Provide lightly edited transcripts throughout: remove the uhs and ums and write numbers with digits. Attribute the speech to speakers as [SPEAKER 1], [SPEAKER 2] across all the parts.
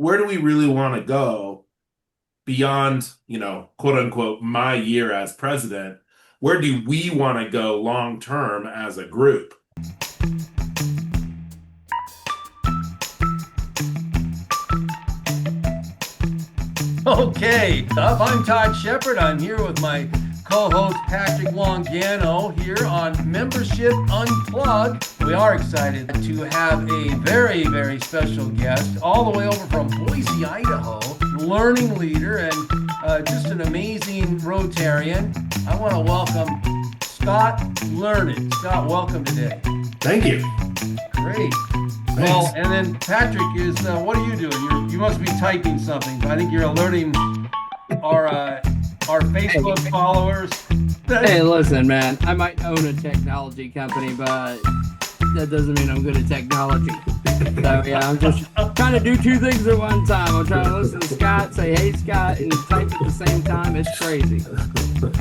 [SPEAKER 1] where do we really want to go beyond, quote unquote, my year as president? Where do we want to go long term as a group?
[SPEAKER 2] Okay, I'm Todd Shepard. I'm here with my co-host Patrick Longano here on Membership Unplugged. We are excited to have a very, very special guest all the way over from Boise, Idaho, learning leader and just an amazing Rotarian. I want to welcome Scott Learned. Scott, welcome today.
[SPEAKER 1] Thank you.
[SPEAKER 2] Great.
[SPEAKER 1] Thanks.
[SPEAKER 2] Well, and then Patrick is, what are you doing? You must be typing something. I think you're alerting our Facebook followers.
[SPEAKER 3] Hey, listen, man, I might own a technology company, but that doesn't mean I'm good at technology. So, yeah, I'm just trying to do two things at one time. I'm trying to listen to Scott, say, hey, Scott, and type at the same time. It's crazy.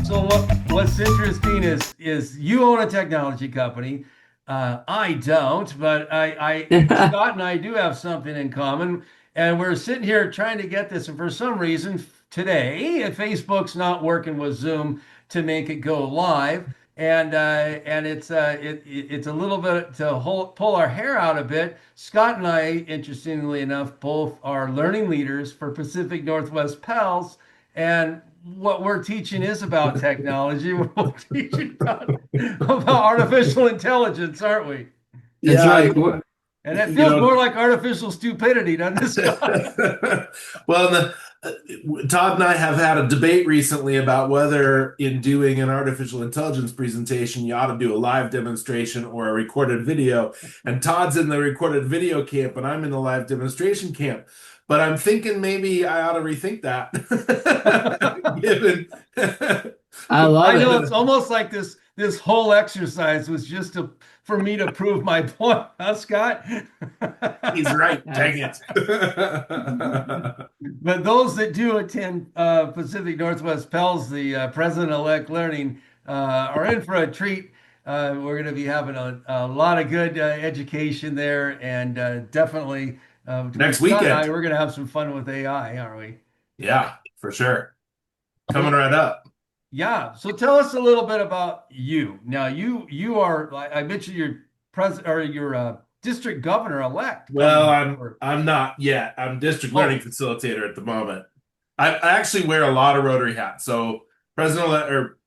[SPEAKER 2] So what's interesting is you own a technology company. I don't, but Scott and I do have something in common, and we're sitting here trying to get this. And for some reason today, Facebook's not working with Zoom to make it go live, and it's a little bit to pull our hair out a bit. Scott and I, interestingly enough, both are learning leaders for Pacific Northwest Pels, and what we're teaching is about technology. We're teaching about artificial intelligence, aren't we?
[SPEAKER 3] That's right.
[SPEAKER 2] And it feels more like artificial stupidity, doesn't it, Scott?
[SPEAKER 1] Well, Todd and I have had a debate recently about whether, in doing an artificial intelligence presentation, you ought to do a live demonstration or a recorded video. And Todd's in the recorded video camp, and I'm in the live demonstration camp. But I'm thinking maybe I ought to rethink that. Given,
[SPEAKER 3] I love
[SPEAKER 2] I know
[SPEAKER 3] it.
[SPEAKER 2] it's almost like this whole exercise was just for me to prove my point, huh, Scott?
[SPEAKER 1] He's right. Dang it.
[SPEAKER 2] But those that do attend Pacific Northwest Pels, the president-elect learning, are in for a treat. We're going to be having a lot of good education there, and definitely
[SPEAKER 1] Next
[SPEAKER 2] Scott and
[SPEAKER 1] weekend.
[SPEAKER 2] I, we're going to have some fun with AI, aren't we?
[SPEAKER 1] Yeah, for sure. Coming
[SPEAKER 2] So,
[SPEAKER 1] right up.
[SPEAKER 2] yeah. So tell us a little bit about you. Now, you are, I mentioned your president or your district governor elect coming
[SPEAKER 1] Well,
[SPEAKER 2] up.
[SPEAKER 1] I'm not yet. I'm district learning
[SPEAKER 2] Oh,
[SPEAKER 1] facilitator at the moment. I actually wear a lot of Rotary hats. So president or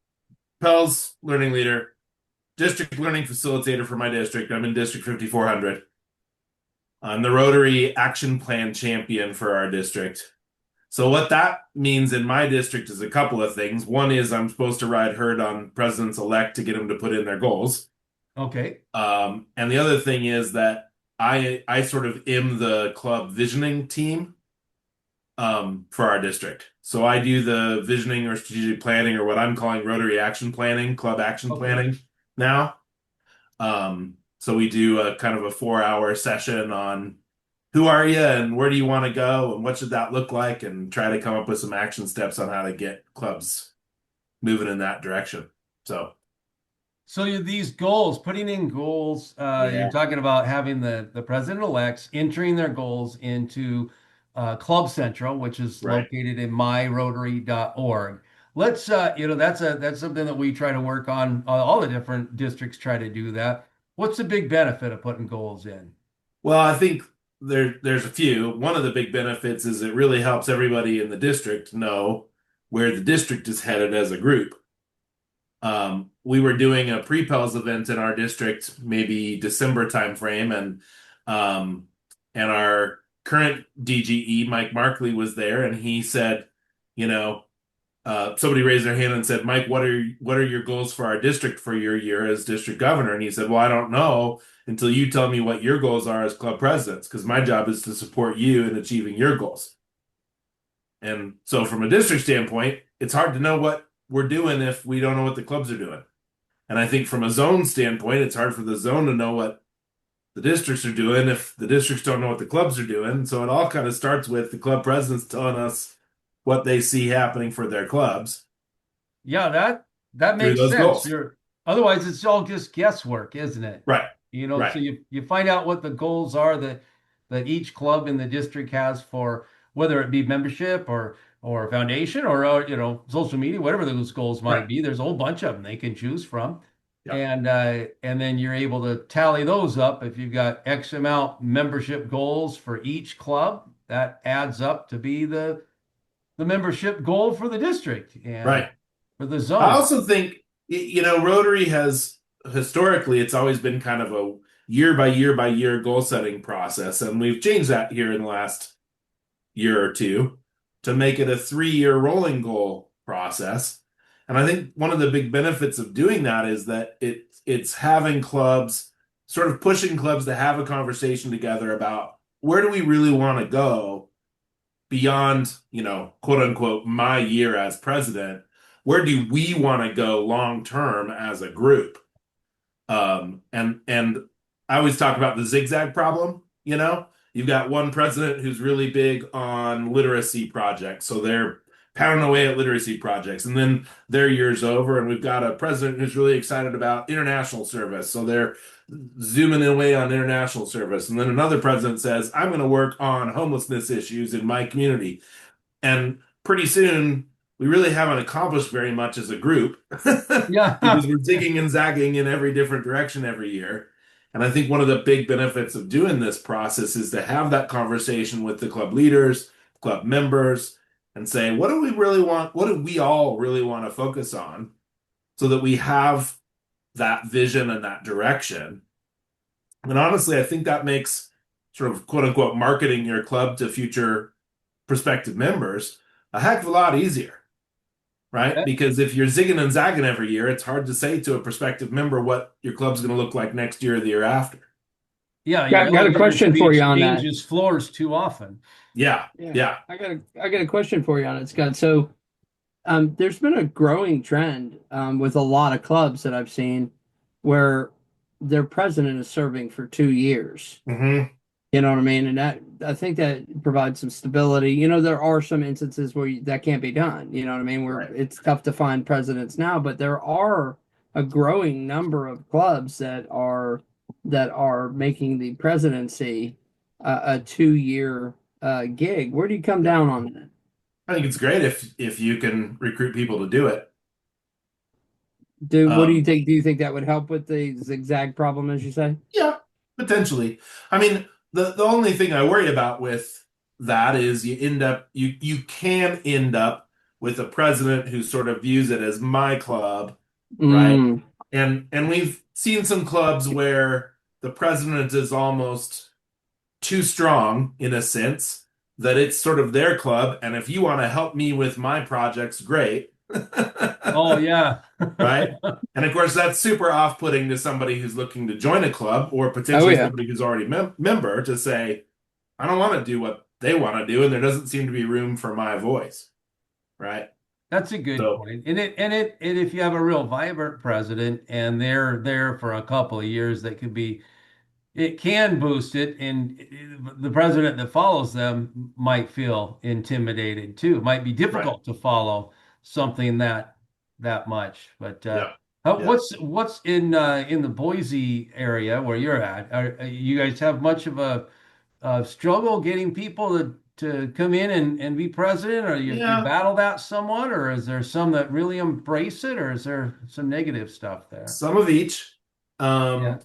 [SPEAKER 1] Pell's learning leader, district learning facilitator for my district. I'm in District 5400. I'm the Rotary Action Plan champion for our district. So what that means in my district is a couple of things. One is I'm supposed to ride herd on presidents elect to get them to put in their goals.
[SPEAKER 2] okay.
[SPEAKER 1] And the other thing is that I sort of am the club visioning team for our district. So I do the visioning or strategic planning or what I'm calling Rotary action planning, club action
[SPEAKER 2] Okay.
[SPEAKER 1] planning now. So we do a kind of a 4 hour session on who are you and where do you want to go and what should that look like and try to come up with some action steps on how to get clubs moving in that direction. So
[SPEAKER 2] So these goals, putting in goals,
[SPEAKER 1] yeah,
[SPEAKER 2] you're talking about having the president-elects entering their goals into Club Central, which is
[SPEAKER 1] right.
[SPEAKER 2] located in myrotary.org. Let's, that's something that we try to work on. All the different districts try to do that. What's the big benefit of putting goals in?
[SPEAKER 1] Well, I think there's a few. One of the big benefits is it really helps everybody in the district know where the district is headed as a group. We were doing a pre-Pels event in our district, maybe December timeframe, and our current DGE, Mike Markley, was there, and he said, you know, somebody raised their hand and said, Mike, what are your goals for our district for your year as district governor? And he said, well, I don't know until you tell me what your goals are as club presidents, because my job is to support you in achieving your goals. And so from a district standpoint, it's hard to know what we're doing if we don't know what the clubs are doing. And I think from a zone standpoint, it's hard for the zone to know what the districts are doing if the districts don't know what the clubs are doing. So it all kind of starts with the club presidents telling us what they see happening for their clubs
[SPEAKER 2] Yeah, that
[SPEAKER 1] through
[SPEAKER 2] makes
[SPEAKER 1] those
[SPEAKER 2] sense.
[SPEAKER 1] goals.
[SPEAKER 2] Otherwise it's all just guesswork, isn't it?
[SPEAKER 1] Right,
[SPEAKER 2] You know,
[SPEAKER 1] right.
[SPEAKER 2] so you find out what the goals are, that each club in the district has for whether it be membership or foundation or social media, whatever those goals might
[SPEAKER 1] Right.
[SPEAKER 2] be. There's a whole bunch of them they can choose from.
[SPEAKER 1] Yeah.
[SPEAKER 2] And then you're able to tally those up. If you've got X amount membership goals for each club, that adds up to be the membership goal for the district and
[SPEAKER 1] Right.
[SPEAKER 2] for the
[SPEAKER 1] I
[SPEAKER 2] zone.
[SPEAKER 1] also think, Rotary has historically, it's always been kind of a year by year by year goal setting process. And we've changed that here in the last year or two to make it a 3-year rolling goal process. And I think one of the big benefits of doing that is that it's having clubs, sort of pushing clubs to have a conversation together about where do we really want to go beyond, quote unquote, my year as president. Where do we want to go long term as a group? And I always talk about the zigzag problem. You've got one president who's really big on literacy projects, so they're pounding away at literacy projects, and then their year's over, and we've got a president who's really excited about international service, so they're zooming away on international service, and then another president says, "I'm going to work on homelessness issues in my community," and pretty soon we really haven't accomplished very much as a group
[SPEAKER 2] Yeah.
[SPEAKER 1] because we're zigging and zagging in every different direction every year. And I think one of the big benefits of doing this process is to have that conversation with the club leaders, club members, and say, what do we really want? What do we all really want to focus on so that we have that vision and that direction? And honestly, I think that makes sort of quote unquote marketing your club to future prospective members a heck of a lot easier, right? Because if you're zigging and zagging every year, it's hard to say to a prospective member what your club's going to look like next year or the year after.
[SPEAKER 2] Yeah, your
[SPEAKER 3] Got a
[SPEAKER 2] elevator
[SPEAKER 3] question for
[SPEAKER 2] speech
[SPEAKER 3] you on that.
[SPEAKER 2] changes floors too often.
[SPEAKER 1] Yeah, yeah.
[SPEAKER 3] I got a question for you on it, Scott. So, there's been a growing trend with a lot of clubs that I've seen where their president is serving for 2 years.
[SPEAKER 1] Mm-hmm.
[SPEAKER 3] You know what I mean? And that I think that provides some stability. There are some instances where that can't be done. You know what I mean? Where
[SPEAKER 1] Right.
[SPEAKER 3] it's tough to find presidents now, but there are a growing number of clubs that are making the presidency a 2-year gig. Where do you come down on that?
[SPEAKER 1] I think it's great if you can recruit people to do it.
[SPEAKER 3] What do you think? Do you think that would help with the zigzag problem, as you say?
[SPEAKER 1] Yeah, potentially. I mean, the only thing I worry about with that is you can end up with a president who sort of views it as my club, right?
[SPEAKER 3] Mm.
[SPEAKER 1] And we've seen some clubs where the president is almost too strong in a sense that it's sort of their club, and if you want to help me with my projects, great.
[SPEAKER 2] Oh yeah.
[SPEAKER 1] Right? And of course, that's super off-putting to somebody who's looking to join a club or potentially
[SPEAKER 3] yeah.
[SPEAKER 1] somebody who's already member to say, I don't want to do what they want to do, and there doesn't seem to be room for my voice. Right?
[SPEAKER 2] That's a good
[SPEAKER 1] So,
[SPEAKER 2] point. And if you have a real vibrant president and they're there for a couple of years, it can boost it, and the president that follows them might feel intimidated too. It might be
[SPEAKER 1] right.
[SPEAKER 2] difficult to follow something that much. But
[SPEAKER 1] Yeah. Yeah.
[SPEAKER 2] what's in the Boise area where you're at? You guys have much of a struggle getting people to come in and be president, or you
[SPEAKER 1] Yeah.
[SPEAKER 2] battle that somewhat, or is there some that really embrace it, or is there some negative stuff there?
[SPEAKER 1] Some of each.
[SPEAKER 2] Yeah.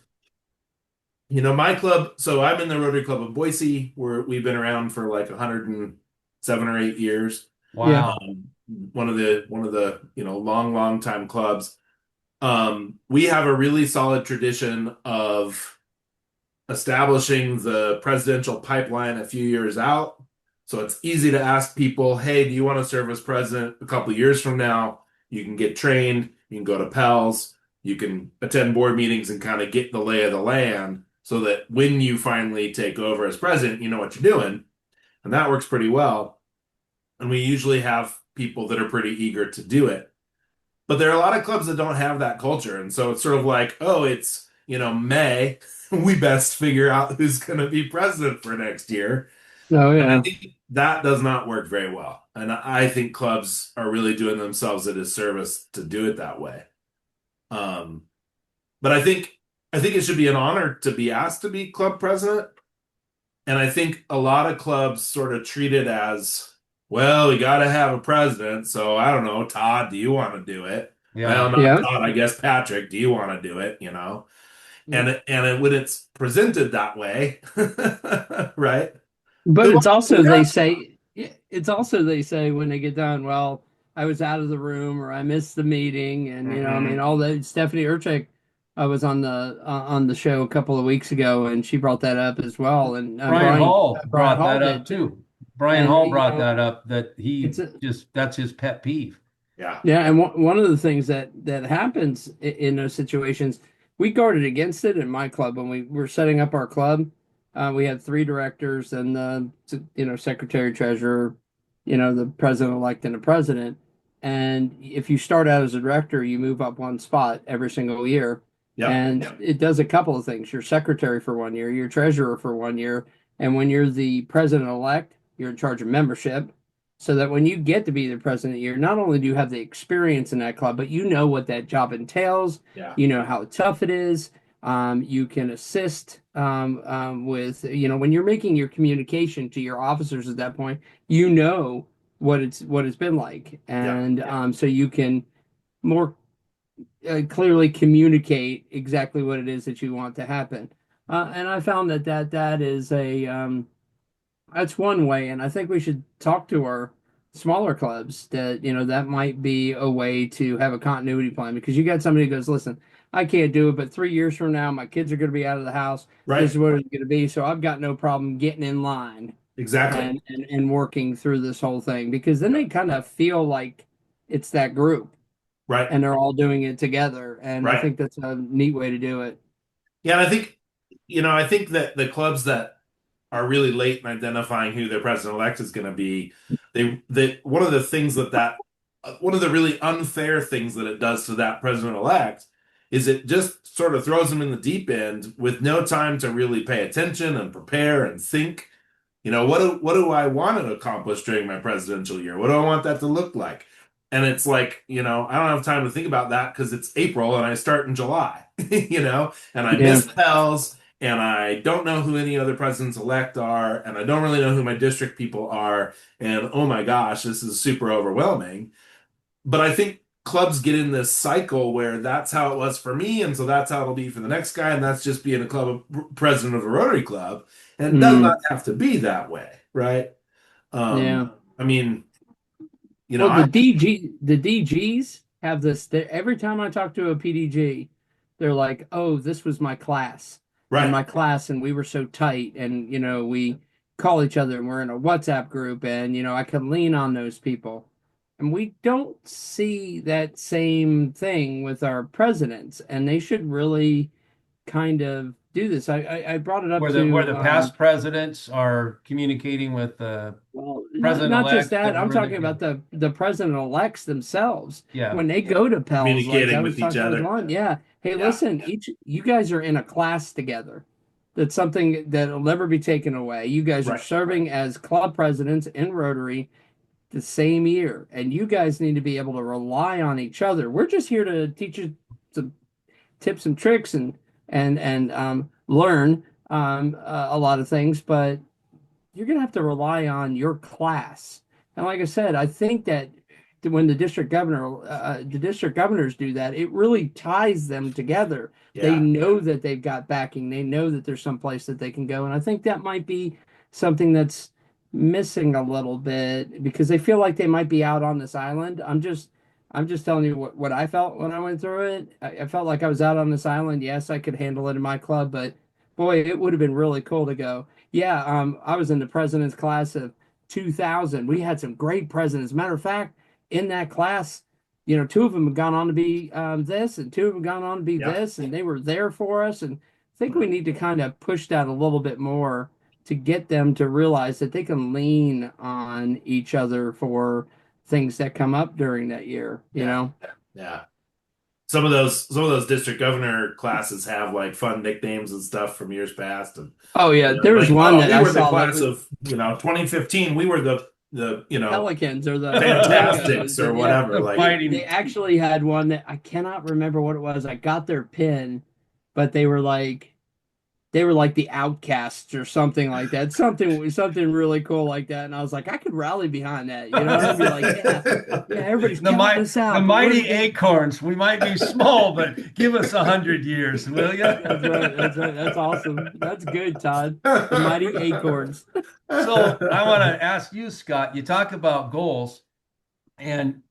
[SPEAKER 1] My club, so I'm in the Rotary Club of Boise, where we've been around for like 107 or 8 years.
[SPEAKER 2] Wow.
[SPEAKER 1] One of the long time clubs. We have a really solid tradition of establishing the presidential pipeline a few years out. So it's easy to ask people, hey, do you want to serve as president a couple of years from now? You can get trained, you can go to Pels, you can attend board meetings and kind of get the lay of the land so that when you finally take over as president, you know what you're doing. And that works pretty well. And we usually have people that are pretty eager to do it. But there are a lot of clubs that don't have that culture. And so it's sort of like, oh, it's, May. We best figure out who's going to be president for next year.
[SPEAKER 3] Oh,
[SPEAKER 1] And I
[SPEAKER 3] yeah.
[SPEAKER 1] think that does not work very well. And I think clubs are really doing themselves a disservice to do it that way. But I think it should be an honor to be asked to be club president. And I think a lot of clubs sort of treat it as, well, we got to have a president. So I don't know, Todd, do you want to do it? Well,
[SPEAKER 2] Yeah.
[SPEAKER 1] not
[SPEAKER 3] Yeah.
[SPEAKER 1] Todd, I guess Patrick, do you want to do it? When it's presented that way, right?
[SPEAKER 3] But
[SPEAKER 1] Who
[SPEAKER 3] it's
[SPEAKER 1] wants to
[SPEAKER 3] also
[SPEAKER 1] do
[SPEAKER 3] they
[SPEAKER 1] that?
[SPEAKER 3] say it's also they say when they get done, well, I was out of the room or I missed the meeting, and I mean,
[SPEAKER 1] Hmm.
[SPEAKER 3] all that. Stephanie Urchek was on the show a couple of weeks ago, and she brought that up as well, and
[SPEAKER 2] Brian Hall
[SPEAKER 3] Brian
[SPEAKER 2] brought
[SPEAKER 3] Hall
[SPEAKER 2] that up
[SPEAKER 3] did too.
[SPEAKER 2] too. Brian
[SPEAKER 3] And
[SPEAKER 2] Hall brought that up that
[SPEAKER 3] it's
[SPEAKER 2] he
[SPEAKER 3] a,
[SPEAKER 2] just that's his pet peeve.
[SPEAKER 1] Yeah.
[SPEAKER 3] Yeah, and one of the things that happens in those situations, we guarded against it in my club when we were setting up our club. We had three directors and the secretary treasurer, the president elect and the president. And if you start out as a director, you move up one spot every single year,
[SPEAKER 1] Yep.
[SPEAKER 3] and it does a couple of things. You're secretary for 1 year, you're treasurer for 1 year, and when you're the president elect, you're in charge of membership so that when you get to be the president, you're not only do you have the experience in that club, but you know what that job entails.
[SPEAKER 1] Yeah.
[SPEAKER 3] You know how tough it is. You can assist with, when you're making your communication to your officers at that point, you know what it's been like,
[SPEAKER 1] Yeah.
[SPEAKER 3] and so you can more clearly communicate exactly what it is that you want to happen. And I found that is that's one way, and I think we should talk to our smaller clubs that that might be a way to have a continuity plan because you got somebody who goes, listen, I can't do it, but 3 years from now, my kids are going to be out of the house. This
[SPEAKER 1] Right.
[SPEAKER 3] is what it's going to be, so I've got no problem getting in line
[SPEAKER 1] Exactly.
[SPEAKER 3] and working through this whole thing because then they kind of feel like it's that group
[SPEAKER 1] Right.
[SPEAKER 3] and they're all doing it together, and I
[SPEAKER 1] Right.
[SPEAKER 3] think that's a neat way to do it.
[SPEAKER 1] Yeah. And I think that the clubs that are really late in identifying who their president-elect is going to be, one of the things one of the really unfair things that it does to that president-elect is it just sort of throws them in the deep end with no time to really pay attention and prepare and think. What do I want to accomplish during my presidential year? What do I want that to look like? And it's like, I don't have time to think about that because it's April and I start in July, and I
[SPEAKER 3] Yeah.
[SPEAKER 1] miss Pels and I don't know who any other presidents elect are, and I don't really know who my district people are. And oh my gosh, this is super overwhelming. But I think clubs get in this cycle where that's how it was for me, and so that's how it'll be for the next guy, and that's just being a president of a Rotary club. And it does
[SPEAKER 3] Mm,
[SPEAKER 1] not have to be that way, right?
[SPEAKER 3] yeah.
[SPEAKER 1] I mean,
[SPEAKER 3] Well,
[SPEAKER 1] I
[SPEAKER 3] the DGs have this. Every time I talk to a PDG, they're like, "Oh, this was my class, and
[SPEAKER 1] right,
[SPEAKER 3] my class, and we were so tight, and we call each other, and we're in a WhatsApp group, and I can lean on those people." And we don't see that same thing with our presidents, and they should really kind of do this. I brought it up
[SPEAKER 2] Where
[SPEAKER 3] to
[SPEAKER 2] the past presidents are communicating with the
[SPEAKER 3] well, not just
[SPEAKER 2] president-elect
[SPEAKER 3] that.
[SPEAKER 2] that
[SPEAKER 3] I'm
[SPEAKER 2] were in
[SPEAKER 3] talking
[SPEAKER 2] the,
[SPEAKER 3] about the president-elects themselves.
[SPEAKER 2] yeah.
[SPEAKER 3] When they go to Pels, like I
[SPEAKER 1] communicating
[SPEAKER 3] was
[SPEAKER 1] with each
[SPEAKER 3] talking with
[SPEAKER 1] other.
[SPEAKER 3] Lon, yeah. Hey,
[SPEAKER 1] Yeah,
[SPEAKER 3] listen, each you guys are in a class together. That's something that'll never be taken away. You guys are
[SPEAKER 1] right,
[SPEAKER 3] serving as club presidents in Rotary the same year, and you guys need to be able to rely on each other. We're just here to teach you some tips and tricks and learn a lot of things, but you're going to have to rely on your class. And like I said, I think that when the district governors do that, it really ties them together. They
[SPEAKER 1] yeah,
[SPEAKER 3] know that they've got backing. They know that there's some place that they can go. And I think that might be something that's missing a little bit because they feel like they might be out on this island. I'm just telling you what I felt when I went through it. I felt like I was out on this island. Yes, I could handle it in my club, but boy, it would have been really cool to go. Yeah, I was in the president's class of 2000. We had some great presidents. Matter of fact, in that class, two of them have gone on to be this, and two of them gone on to be
[SPEAKER 1] yeah,
[SPEAKER 3] this, and they were there for us. And I think we need to kind of push that a little bit more to get them to realize that they can lean on each other for things that come up during that year, you
[SPEAKER 1] yeah,
[SPEAKER 3] know?
[SPEAKER 1] yeah. Some of those district governor classes have like fun nicknames and stuff from years past, and
[SPEAKER 3] Oh yeah, there was
[SPEAKER 1] like,
[SPEAKER 3] one
[SPEAKER 1] oh,
[SPEAKER 3] that
[SPEAKER 1] we
[SPEAKER 3] I
[SPEAKER 1] were the
[SPEAKER 3] saw that
[SPEAKER 1] class
[SPEAKER 3] was
[SPEAKER 1] of 2015. We were the
[SPEAKER 3] Pelicans or the
[SPEAKER 1] Fantastics
[SPEAKER 3] Flamingos,
[SPEAKER 1] or
[SPEAKER 3] and yeah,
[SPEAKER 1] whatever.
[SPEAKER 2] The
[SPEAKER 1] Like,
[SPEAKER 3] they
[SPEAKER 2] fighting.
[SPEAKER 3] actually had one that I cannot remember what it was. I got their pin, but they were like they were like the outcasts or something like that. Something really cool like that. And I was like, I could rally behind that, you know, and I'd be like, yeah, yeah, everybody's counting us
[SPEAKER 2] The
[SPEAKER 3] out, but we're
[SPEAKER 2] mighty
[SPEAKER 3] the
[SPEAKER 2] acorns. We might be small, but give us 100 years, will you?
[SPEAKER 3] That's right. That's right. That's awesome. That's good, Todd. The mighty acorns.
[SPEAKER 2] So I want to ask you, Scott. You talk about goals, and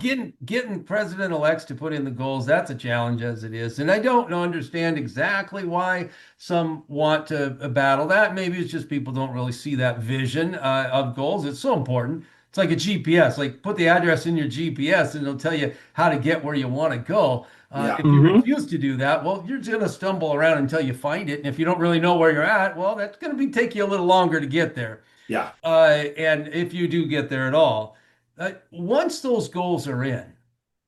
[SPEAKER 2] getting president elects to put in the goals, that's a challenge as it is. And I don't understand exactly why some want to battle that. Maybe it's just people don't really see that vision of goals. It's so important. It's like a GPS. Like put the address in your GPS and it'll tell you how to get where you want to go.
[SPEAKER 1] Yeah.
[SPEAKER 2] If you
[SPEAKER 3] Hmm.
[SPEAKER 2] refuse to do that, well, you're just going to stumble around until you find it. And if you don't really know where you're at, well, that's going to be take you a little longer to get there.
[SPEAKER 1] Yeah.
[SPEAKER 2] And if you do get there at all, once those goals are in,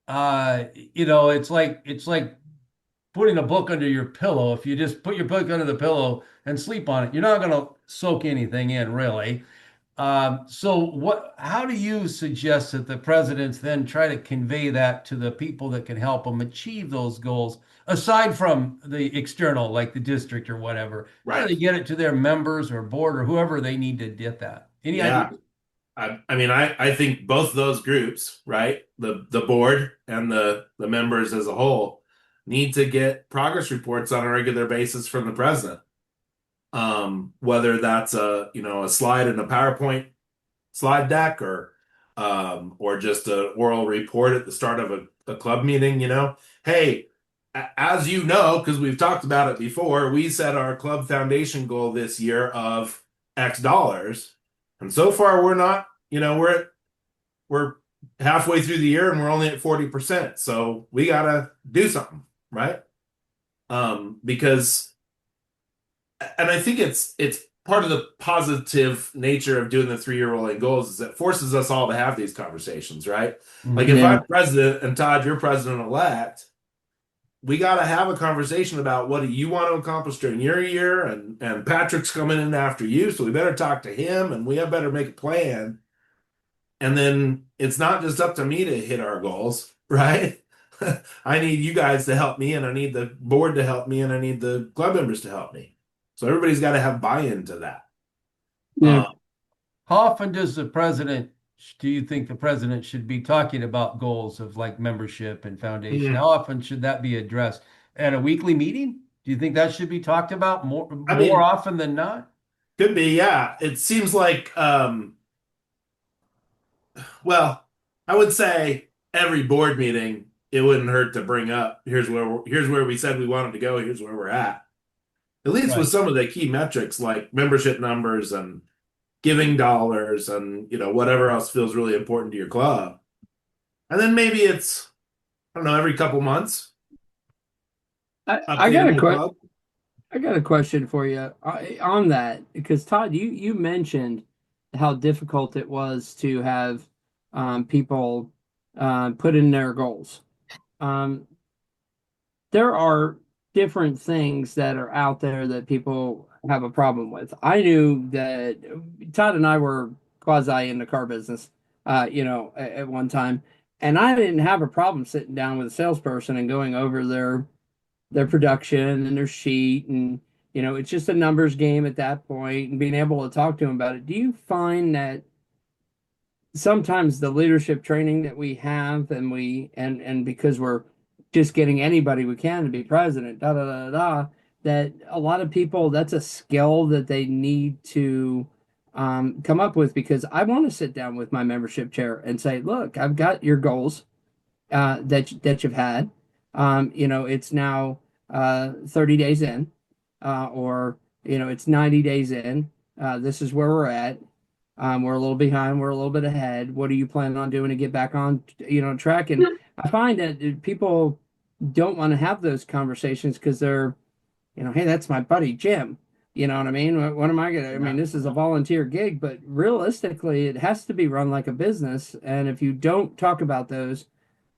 [SPEAKER 2] it's like putting a book under your pillow. If you just put your book under the pillow and sleep on it, you're not going to soak anything in, really. How do you suggest that the presidents then try to convey that to the people that can help them achieve those goals, aside from the external, like the district or whatever? How do
[SPEAKER 1] Right.
[SPEAKER 2] they get it to their members or board or whoever they need to get that? Any
[SPEAKER 1] Yeah.
[SPEAKER 2] ideas?
[SPEAKER 1] I think both those groups, right? The board and the members as a whole need to get progress reports on a regular basis from the president. Whether that's a slide in a PowerPoint slide deck or just an oral report at the start of a club meeting, Hey, as you know, because we've talked about it before, we set our club foundation goal this year of X dollars. And so far we're not, we're halfway through the year and we're only at 40%. So we gotta do something, right? Because and I think it's part of the positive nature of doing the 3-year rolling goals is it forces us all to have these conversations, right? Like if
[SPEAKER 3] Yeah.
[SPEAKER 1] I'm president and Todd, you're president elect, we got to have a conversation about what do you want to accomplish during your year, and Patrick's coming in after you, so we better talk to him, and we have better make a plan. And then it's not just up to me to hit our goals, right? I need you guys to help me, and I need the board to help me, and I need the club members to help me. So everybody's got to have buy-in to that.
[SPEAKER 3] Yeah.
[SPEAKER 2] How often do you think the president should be talking about goals of like membership and foundation?
[SPEAKER 1] Mhm.
[SPEAKER 2] How often should that be addressed? At a weekly meeting? Do you think that should be talked about more
[SPEAKER 1] I
[SPEAKER 2] more
[SPEAKER 1] mean,
[SPEAKER 2] often than not?
[SPEAKER 1] could be, yeah. It seems like, well, I would say every board meeting, it wouldn't hurt to bring up, here's where we said we wanted to go, here's where we're at. At least with
[SPEAKER 2] Right.
[SPEAKER 1] some of the key metrics like membership numbers and giving dollars and whatever else feels really important to your club. And then maybe it's, I don't know, every couple months
[SPEAKER 3] I got
[SPEAKER 1] updating
[SPEAKER 3] a
[SPEAKER 1] the club.
[SPEAKER 3] I got a question for you on that because Todd, you mentioned how difficult it was to have people put in their goals. Um, there are different things that are out there that people have a problem with. I knew that Todd and I were quasi in the car business, at one time, and I didn't have a problem sitting down with a salesperson and going over their production and their sheet, and it's just a numbers game at that point, and being able to talk to them about it. Do you find that sometimes the leadership training that we have and because we're just getting anybody we can to be president, da da da da, that a lot of people, that's a skill that they need to come up with? Because I want to sit down with my membership chair and say, look, I've got your goals that you've had. It's now 30 days in, or it's 90 days in. This is where we're at. We're a little behind. We're a little bit ahead. What are you planning on doing to get back on, track? And I find that people don't want to have those conversations because they're, hey, that's my buddy Jim. You know what I mean? What am I gonna? I mean,
[SPEAKER 1] Yeah.
[SPEAKER 3] this is a volunteer gig, but realistically, it has to be run like a business. And if you don't talk about those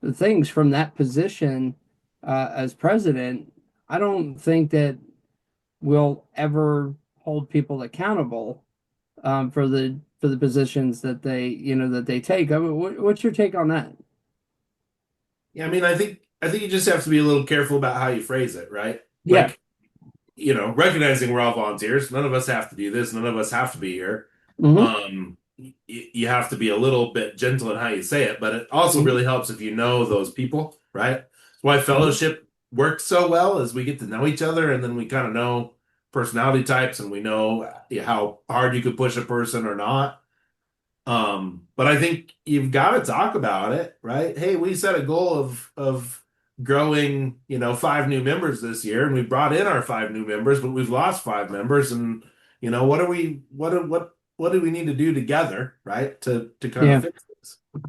[SPEAKER 3] the things from that position as president, I don't think that we'll ever hold people accountable for the positions that they take. I mean, what's your take on that?
[SPEAKER 1] Yeah, I mean, I think you just have to be a little careful about how you phrase it, right?
[SPEAKER 3] Yeah.
[SPEAKER 1] Like recognizing we're all volunteers, none of us have to do this, none of us have to be here.
[SPEAKER 3] Hmm.
[SPEAKER 1] You have to be a little bit gentle in how you say it, but it also
[SPEAKER 3] Hmm.
[SPEAKER 1] really helps if you know those people, right? That's why
[SPEAKER 3] Hmm.
[SPEAKER 1] fellowship works so well, is we get to know each other, and then we kind of know personality types, and we know how hard you could push a person or not. But I think you've got to talk about it, right? Hey, we set a goal of growing, 5 new members this year, and we brought in our 5 new members, but we've lost 5 members, and what do we need to do together, right, to kind of
[SPEAKER 3] Yeah.
[SPEAKER 1] fix this?
[SPEAKER 3] Do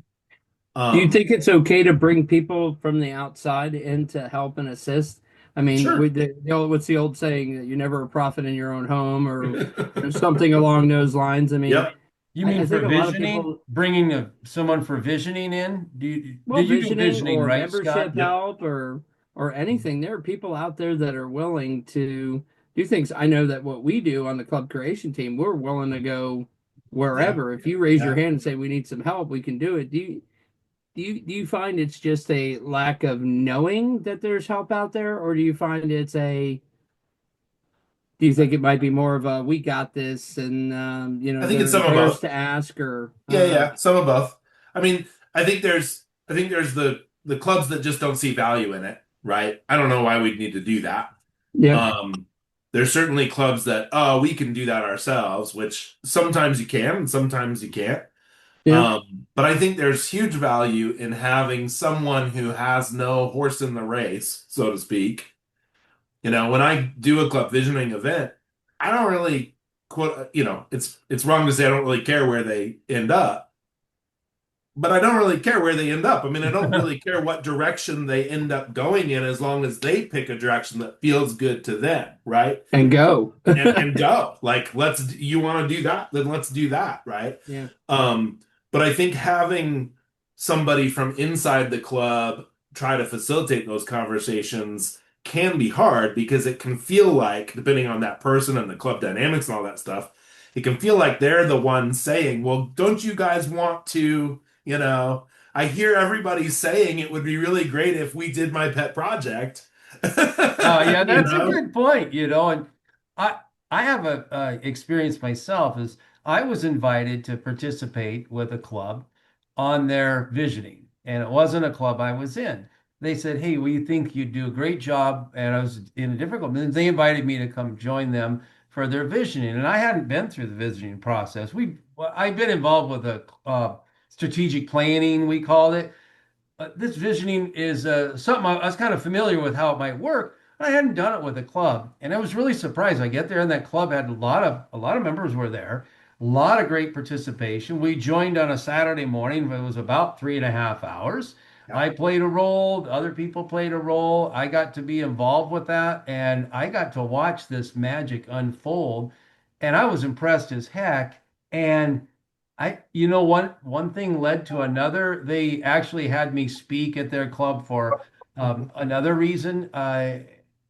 [SPEAKER 3] you
[SPEAKER 1] Um,
[SPEAKER 3] think it's okay to bring people from the outside in to help and assist? I mean,
[SPEAKER 1] sure.
[SPEAKER 3] with what's the old saying that you're never a prophet in your own home, or something along those lines? I mean,
[SPEAKER 1] Yep.
[SPEAKER 2] You
[SPEAKER 3] I
[SPEAKER 2] mean for
[SPEAKER 3] think a lot of
[SPEAKER 2] visioning?
[SPEAKER 3] people,
[SPEAKER 2] Bringing someone for visioning in?
[SPEAKER 3] well,
[SPEAKER 2] Did you do
[SPEAKER 3] visioning
[SPEAKER 2] visioning,
[SPEAKER 3] or
[SPEAKER 2] right, Scott?
[SPEAKER 3] membership
[SPEAKER 1] Yep.
[SPEAKER 3] help or anything, there are people out there that are willing to do things. I know that what we do on the club creation team, we're willing to go
[SPEAKER 1] Yeah.
[SPEAKER 3] wherever. If you raise your
[SPEAKER 1] Yeah.
[SPEAKER 3] hand and say we need some help, we can do it. Do you find it's just a lack of knowing that there's help out there, or do you think it might be more of a we got this, and
[SPEAKER 1] I think
[SPEAKER 3] they're
[SPEAKER 1] it's some of
[SPEAKER 3] embarrassed
[SPEAKER 1] both.
[SPEAKER 3] to ask, or I
[SPEAKER 1] Yeah,
[SPEAKER 3] don't know.
[SPEAKER 1] yeah, some of both. I mean, I think there's the clubs that just don't see value in it, right? I don't know why we'd need to do that.
[SPEAKER 3] Yeah,
[SPEAKER 1] Um, there's certainly clubs that, oh, we can do that ourselves, which sometimes you can and sometimes you can't.
[SPEAKER 3] yeah,
[SPEAKER 1] But I think there's huge value in having someone who has no horse in the race, so to speak. When I do a club visioning event, I don't really quote, it's wrong to say I don't really care where they end up, but I don't really care where they end up. I mean, I don't really care what direction they end up going in as long as they pick a direction that feels good to them, right?
[SPEAKER 3] and go.
[SPEAKER 1] And go. Like, you want to do that, then let's do that, right?
[SPEAKER 3] Yeah,
[SPEAKER 1] Um, but I think having somebody from inside the club try to facilitate those conversations can be hard because it can feel like, depending on that person and the club dynamics and all that stuff, it can feel like they're the ones saying, well, don't you guys want to, I hear everybody saying it would be really great if we did my pet project.
[SPEAKER 2] Yeah,
[SPEAKER 1] You
[SPEAKER 2] that's a
[SPEAKER 1] know?
[SPEAKER 2] good point, and I I have a experience myself is I was invited to participate with a club on their visioning, and it wasn't a club I was in. They said, "Hey, we think you'd do a great job," and I was in a different club. And they invited me to come join them for their visioning, and I hadn't been through the visioning process. I've been involved with a strategic planning, we called it. This visioning is something I was kind of familiar with how it might work. I hadn't done it with a club, and I was really surprised. I get there, and that club had a lot of members were there, a lot of great participation. We joined on a Saturday morning. It was about 3.5 hours.
[SPEAKER 1] Yeah.
[SPEAKER 2] I played a role. Other people played a role. I got to be involved with that, and I got to watch this magic unfold, and I was impressed as heck. And one thing led to another. They actually had me speak at their club for another reason.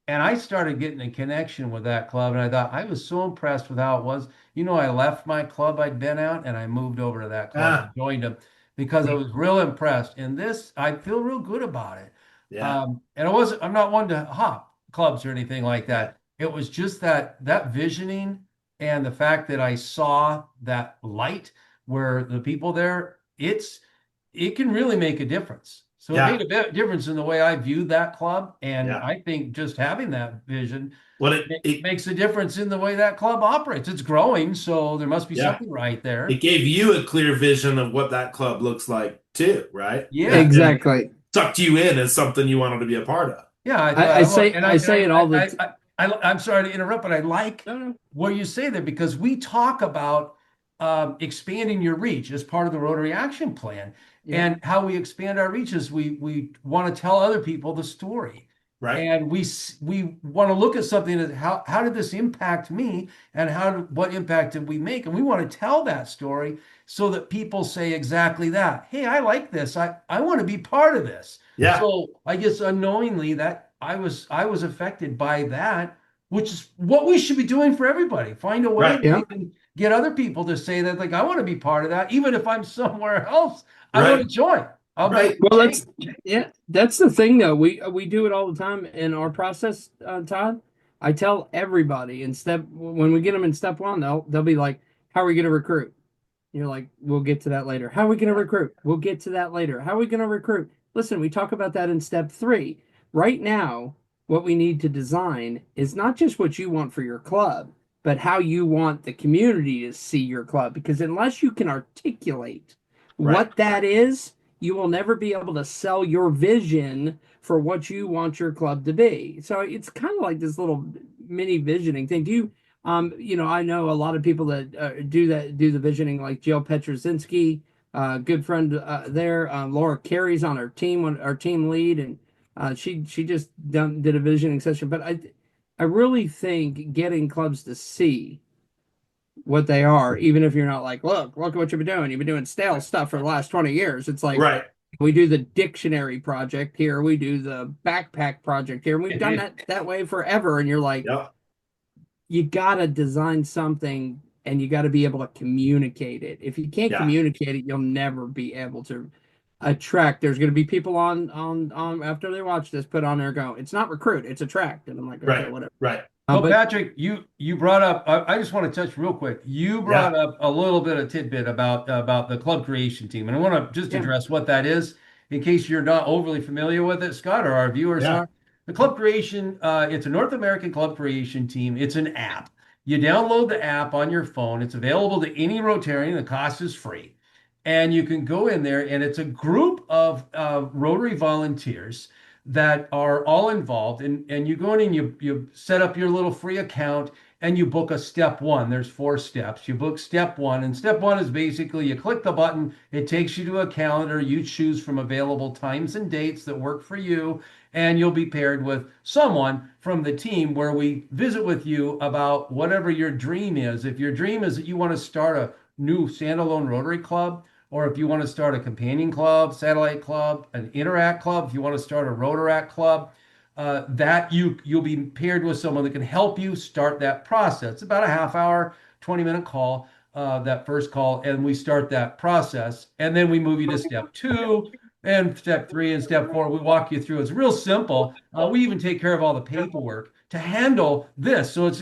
[SPEAKER 2] And I started getting a connection with that club. And I thought I was so impressed with how it was. I left my club I'd been at and I moved over to that club and
[SPEAKER 1] Ah,
[SPEAKER 2] joined them because I was real impressed. And this, I feel real good about it.
[SPEAKER 1] yeah,
[SPEAKER 2] And I'm not one to hop clubs or anything like
[SPEAKER 1] yeah,
[SPEAKER 2] that. It was just that visioning and the fact that I saw that light where the people there, it can really make a difference. So it
[SPEAKER 1] yeah,
[SPEAKER 2] made a bit difference in the way I viewed that club, and
[SPEAKER 1] yeah.
[SPEAKER 2] I think just having that vision
[SPEAKER 1] What it
[SPEAKER 2] makes a difference in the way that club operates. It's growing, so there must be
[SPEAKER 1] yeah,
[SPEAKER 2] something right
[SPEAKER 1] it
[SPEAKER 2] there.
[SPEAKER 1] gave you a clear vision of what that club looks like too, right?
[SPEAKER 2] Yeah,
[SPEAKER 1] And
[SPEAKER 3] exactly.
[SPEAKER 1] sucked you in as something you wanted to be a part of.
[SPEAKER 2] yeah. I
[SPEAKER 3] I,
[SPEAKER 2] thought
[SPEAKER 3] I
[SPEAKER 2] I want,
[SPEAKER 3] say I say it all
[SPEAKER 2] I'm sorry to interrupt, but I like
[SPEAKER 3] no, no.
[SPEAKER 2] what you say there because we talk about expanding your reach as part of the Rotary Action Plan,
[SPEAKER 3] Yeah,
[SPEAKER 2] and how we expand our reach is we want to tell other people the story,
[SPEAKER 1] Right.
[SPEAKER 2] and we want to look at something that how did this impact me, and what impact did we make, and we want to tell that story so that people say exactly that. Hey, I like this. I want to be part of this.
[SPEAKER 1] Yeah.
[SPEAKER 2] So I guess unknowingly that I was affected by that, which is what we should be doing for everybody. Find a way
[SPEAKER 1] Right.
[SPEAKER 2] that
[SPEAKER 3] yeah.
[SPEAKER 2] we can get other people to say that, like, I want to be part of that, even if I'm somewhere else. I want to
[SPEAKER 1] Right.
[SPEAKER 2] join. I'll make
[SPEAKER 1] Right.
[SPEAKER 2] a
[SPEAKER 3] Well,
[SPEAKER 2] change.
[SPEAKER 3] that's the thing though. We do it all the time in our process, Todd. I tell everybody in step when we get them in step one, they'll be like, "How are we going to recruit?" You're like, "We'll get to that later." How are we going to recruit? We'll get to that later. How are we going to recruit? Listen, we talk about that in step three. Right now, what we need to design is not just what you want for your club, but how you want the community to see your club. Because unless you can articulate
[SPEAKER 1] Right.
[SPEAKER 3] what that is, you will never be able to sell your vision for what you want your club to be. So it's kind of like this little mini visioning thing. I know a lot of people that do the visioning, like Jill Petrozinski, good friend there. Laura Carey's on our team, our team lead, and she just did a visioning session. But I really think getting clubs to see what they are, even if you're not like, look at what you've been doing. You've been doing stale stuff for the last 20 years. It's like
[SPEAKER 1] Right.
[SPEAKER 3] we do the dictionary project here, we do the backpack project here. We've done that way forever. And you're like,
[SPEAKER 1] Yep.
[SPEAKER 3] you gotta design something and you gotta be able to communicate it. If you can't
[SPEAKER 1] Yeah.
[SPEAKER 3] communicate it, you'll never be able to attract. There's gonna be people on after they watch this, put on there go, it's not recruit, it's attract. And I'm like, okay,
[SPEAKER 1] Right.
[SPEAKER 3] whatever.
[SPEAKER 1] Right.
[SPEAKER 2] So
[SPEAKER 3] But
[SPEAKER 2] Patrick, you brought up. I just want to touch real quick. You
[SPEAKER 1] Yeah.
[SPEAKER 2] brought up a little bit of tidbit about the club creation team, and I want to just
[SPEAKER 3] yeah,
[SPEAKER 2] address what that is in case you're not overly familiar with it, Scott, or our viewers
[SPEAKER 1] Yeah.
[SPEAKER 2] are. The club creation, it's a North American club creation team. It's an app. You download the app on your phone. It's available to any Rotarian. The cost is free, and you can go in there, and it's a group of Rotary volunteers that are all involved, and you go in and you set up your little free account and you book a step one. There's four steps. You book step one, and step one is basically you click the button, it takes you to a calendar, you choose from available times and dates that work for you, and you'll be paired with someone from the team where we visit with you about whatever your dream is. If your dream is that you want to start a new standalone Rotary club, or if you want to start a companion club, satellite club, an interact club, if you want to start a Rotaract club, that you'll be paired with someone that can help you start that process. It's about a half hour, 20-minute call, that first call, and we start that process. And then we move you to step two and step three and step four. We walk you through. It's real simple. We even take care of all the paperwork to handle this. So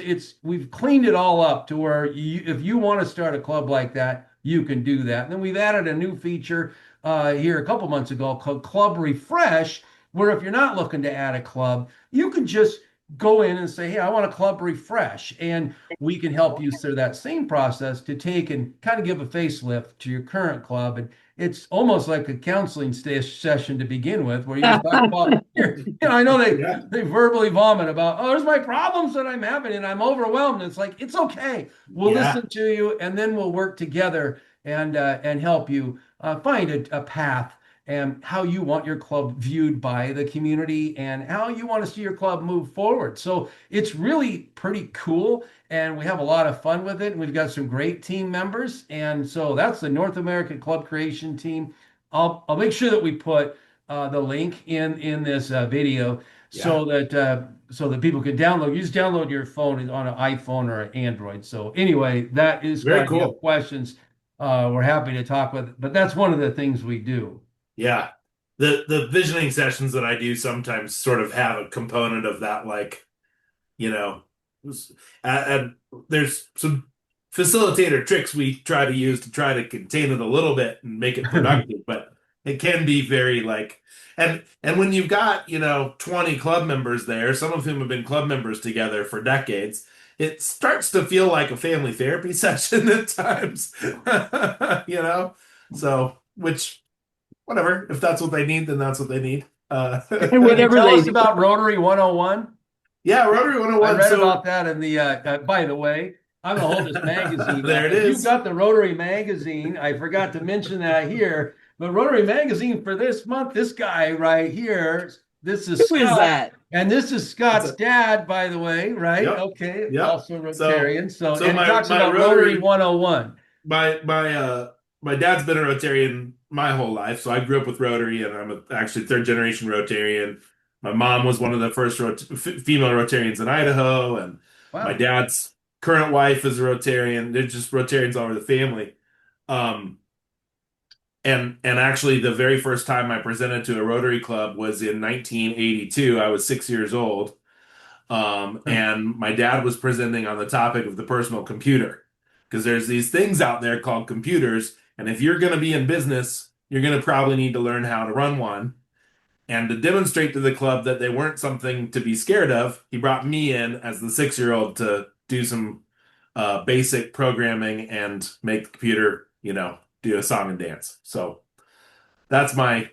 [SPEAKER 2] we've cleaned it all up to where if you want to start a club like that, you can do that. And then we've added a new feature here a couple months ago called Club Refresh, where if you're not looking to add a club, you can just go in and say, hey, I want a club refresh. And we can help you through that same process to take and kind of give a facelift to your current club. And it's almost like a counseling session to begin with, where you just talk about, I know
[SPEAKER 1] Yeah.
[SPEAKER 2] they verbally vomit about, oh, there's my problems that I'm having and I'm overwhelmed. And it's like, it's okay. We'll
[SPEAKER 1] Yeah.
[SPEAKER 2] listen to you and then we'll work together and help you find a path and how you want your club viewed by the community and how you want to see your club move forward. So it's really pretty cool, and we have a lot of fun with it. And we've got some great team members, and so that's the North American Club Creation Team. I'll make sure that we put the link in this video
[SPEAKER 1] Yeah.
[SPEAKER 2] so that people can download. You just download your phone on an iPhone or an Android. So anyway, that is
[SPEAKER 1] Very
[SPEAKER 2] Scott. If you have
[SPEAKER 1] cool.
[SPEAKER 2] questions, we're happy to talk with. But that's one of the things we do.
[SPEAKER 1] Yeah. The visioning sessions that I do sometimes sort of have a component of that, like, you know, and there's some facilitator tricks we try to use to try to contain it a little bit and make it productive, but it can be very like, and when you've got, 20 club members there, some of whom have been club members together for decades, it starts to feel like a family therapy session at times. you know? So, which whatever, if that's what they need, then that's what they need.
[SPEAKER 2] Can you
[SPEAKER 3] whatever
[SPEAKER 2] tell
[SPEAKER 3] they
[SPEAKER 2] us
[SPEAKER 3] do.
[SPEAKER 2] about Rotary 101?
[SPEAKER 1] Yeah, Rotary
[SPEAKER 2] I
[SPEAKER 1] 101.
[SPEAKER 2] read
[SPEAKER 1] So
[SPEAKER 2] about that in the, by the way, I'm gonna hold this magazine
[SPEAKER 1] there
[SPEAKER 2] up.
[SPEAKER 1] it
[SPEAKER 2] If you've
[SPEAKER 1] is.
[SPEAKER 2] got the Rotary magazine, I forgot to mention that here, but Rotary magazine for this month, this guy right here, this is
[SPEAKER 3] Who is
[SPEAKER 2] Scott,
[SPEAKER 3] that?
[SPEAKER 2] and this is
[SPEAKER 1] It's
[SPEAKER 2] Scott's
[SPEAKER 1] a,
[SPEAKER 2] dad, by the way, right?
[SPEAKER 1] yep,
[SPEAKER 2] Okay,
[SPEAKER 1] yep.
[SPEAKER 2] also
[SPEAKER 1] So
[SPEAKER 2] Rotarian. So,
[SPEAKER 1] so
[SPEAKER 2] and he
[SPEAKER 1] my
[SPEAKER 2] talks
[SPEAKER 1] my
[SPEAKER 2] about Rotary
[SPEAKER 1] Rotary
[SPEAKER 2] 101.
[SPEAKER 1] my dad's been a Rotarian my whole life, so I grew up with Rotary, and I'm actually third generation Rotarian. My mom was one of the first female Rotarians in Idaho, and my
[SPEAKER 2] Wow.
[SPEAKER 1] dad's current wife is a Rotarian. They're just Rotarians all over the family. Um, and actually, the very first time I presented to a Rotary club was in 1982. I was 6 years old. And my dad was presenting on the topic of the personal computer because there's these things out there called computers, and if you're going to be in business, you're going to probably need to learn how to run one. And to demonstrate to the club that they weren't something to be scared of, he brought me in as the 6-year-old to do some basic programming and make the computer, do a song and dance. So that's my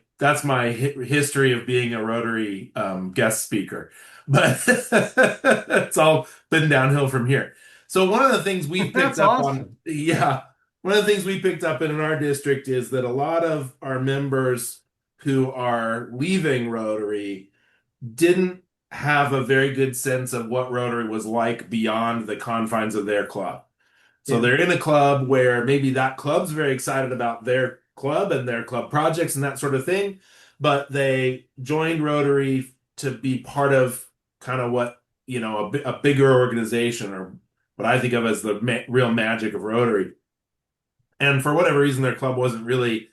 [SPEAKER 1] history of being a Rotary guest speaker. But it's all been downhill from here. So one of the things we picked
[SPEAKER 2] That's
[SPEAKER 1] up on,
[SPEAKER 2] awesome.
[SPEAKER 1] yeah, one of the things we picked up in our district is that a lot of our members who are leaving Rotary didn't have a very good sense of what Rotary was like beyond the confines of their club. So
[SPEAKER 2] Yeah.
[SPEAKER 1] they're in a club where maybe that club's very excited about their club and their club projects and that sort of thing, but they joined Rotary to be part of kind of what, a bigger organization, or what I think of as the real magic of Rotary. And for whatever reason, their club wasn't really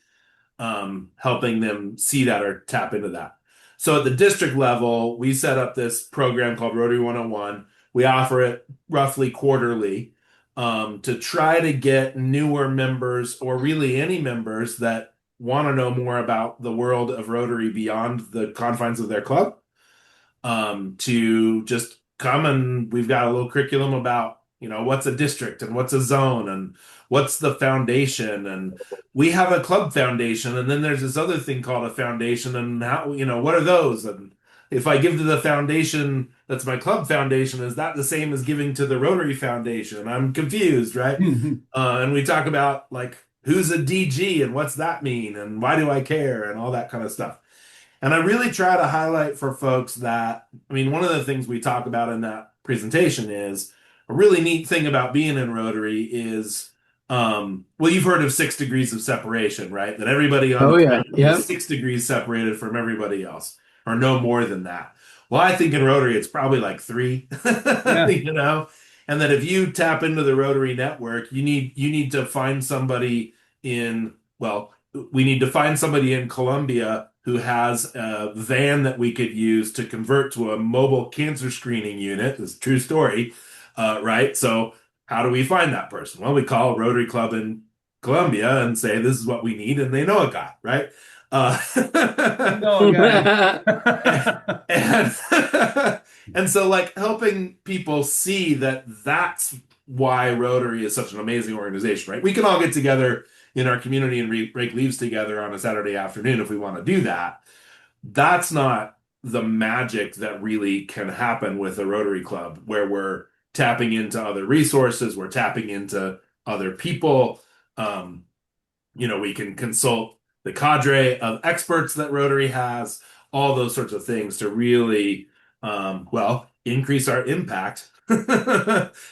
[SPEAKER 1] helping them see that or tap into that. So at the district level, we set up this program called Rotary 101. We offer it roughly quarterly to try to get newer members, or really any members that want to know more about the world of Rotary beyond the confines of their club, to just come, and we've got a little curriculum about, what's a district and what's a zone and what's the foundation. And we have a club foundation, and then there's this other thing called a foundation, and how, what are those? And if I give to the foundation that's my club foundation, is that the same as giving to the Rotary Foundation? I'm confused, right? And we talk about like who's a DG and what's that mean and why do I care and all that kind of stuff. And I really try to highlight for folks that, I mean, one of the things we talk about in that presentation is a really neat thing about being in Rotary is, well, you've heard of 6 degrees of separation, right? That everybody on
[SPEAKER 3] Oh
[SPEAKER 1] the
[SPEAKER 3] yeah.
[SPEAKER 1] planet
[SPEAKER 3] Yep.
[SPEAKER 1] is 6 degrees separated from everybody else, or no more than that. Well, I think in Rotary it's probably like three,
[SPEAKER 2] Yeah.
[SPEAKER 1] and that if you tap into the Rotary network, you need to find somebody in, well, we need to find somebody in Colombia who has a van that we could use to convert to a mobile cancer screening unit. It's a true story, right? So how do we find that person? Well, we call a Rotary Club in Colombia and say, this is what we need, and they know a guy, right?
[SPEAKER 2] No, guy.
[SPEAKER 1] and and so like helping people see that that's why Rotary is such an amazing organization, right? We can all get together in our community and rake leaves together on a Saturday afternoon if we want to do that. That's not the magic that really can happen with a Rotary Club, where we're tapping into other resources, we're tapping into other people. We can consult the cadre of experts that Rotary has, all those sorts of things to really, increase our impact,